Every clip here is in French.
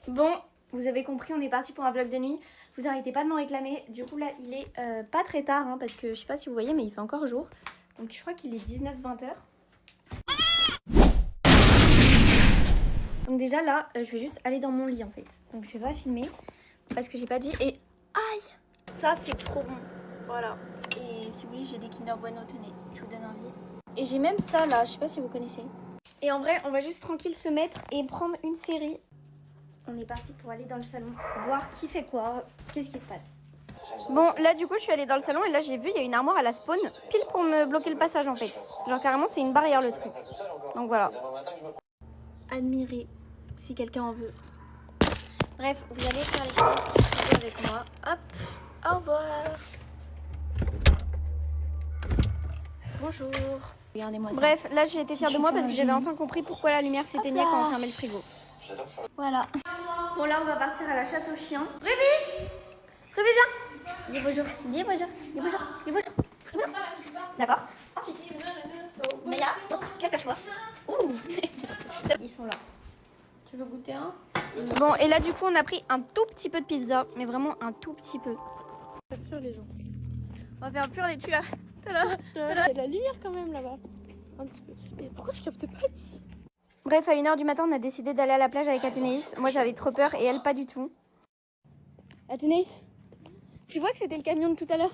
Bon, vous avez compris, on est parti pour un vlog de nuit. Vous arrêtez pas de m'en réclamer. Du coup là, il est pas très tard, hein, parce que je sais pas si vous voyez, mais il fait encore jour. Donc je crois qu'il est 19-20 heures. Donc déjà là, je vais juste aller dans mon lit en fait. Donc je vais pas filmer parce que j'ai pas de vie. Et aïe, ça c'est trop bon. Voilà. Et si vous voulez, j'ai des Kinder Bueno, tenez, je vous donne envie. Et j'ai même ça là, je sais pas si vous connaissez. Et en vrai, on va juste tranquille se mettre et prendre une série. On est parti pour aller dans le salon, voir qui fait quoi, qu'est-ce qui se passe. Bon, là du coup, je suis allée dans le salon et là j'ai vu, il y a une armoire à la spawn, pile pour me bloquer le passage en fait. Genre carrément, c'est une barrière le truc. Donc voilà. Admirer, si quelqu'un en veut. Bref, vous allez faire les courses avec moi. Hop, au revoir. Bonjour. Regardez-moi ça. Bref, là j'ai été fière de moi parce que j'avais enfin compris pourquoi la lumière s'éteignait quand on fermait le frigo. Voilà. Bon là on va partir à la chasse aux chiens. Ruby, Ruby viens. Dis bonjour, dis bonjour, dis bonjour, dis bonjour. Bonjour. D'accord. Ensuite, Maya, cache-toi. Ouh. Ils sont là. Tu veux goûter un? Bon et là du coup on a pris un tout petit peu de pizza, mais vraiment un tout petit peu. On va faire les gens. On va faire pur les tueurs. Il y a de la lumière quand même là-bas. Un petit peu. Mais pourquoi je capte pas ici? Bref, à 1h du matin, on a décidé d'aller à la plage avec Athénaïs. Moi, j'avais trop peur et elle, pas du tout. Athénaïs, tu vois que c'était le camion de tout à l'heure?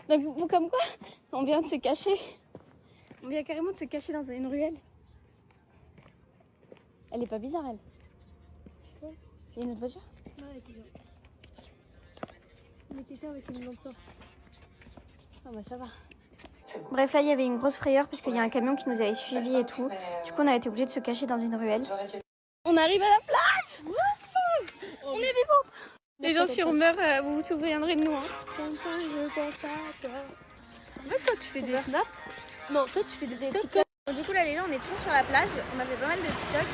Donc, vous, comme quoi, on vient de se cacher. On vient carrément de se cacher dans une ruelle. Elle est pas bizarre, elle? Il y a une autre voiture? Non, elle était bien. On était ça avec une lampe. Ah bah ça va. Bref, là, il y avait une grosse frayeur parce qu'il y a un camion qui nous avait suivis et tout. Du coup, on a été obligé de se cacher dans une ruelle. On arrive à la plage. On est vivante. Les gens, si on meurt, vous vous souviendrez de nous. Hein. Comme ça, je pense à toi. En fait, toi, tu fais des snaps. Non, toi, tu fais des TikTok. Du coup, là, les gens, on est toujours sur la plage. On a fait pas mal de TikTok.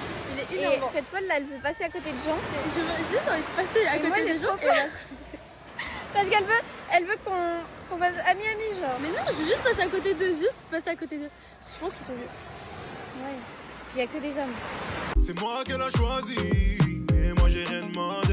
Et cette fois, là, elle veut passer à côté de gens. Je veux juste envie de passer à côté des gens. Parce qu'elle veut qu'on fasse ami-ami, genre. Mais non, je veux juste passer à côté d'eux. Juste passer à côté d'eux. Je pense qu'ils sont vieux. Ouais. Puis il n'y a que des hommes. C'est moi qu'elle a choisi. Et moi, j'ai rien demandé.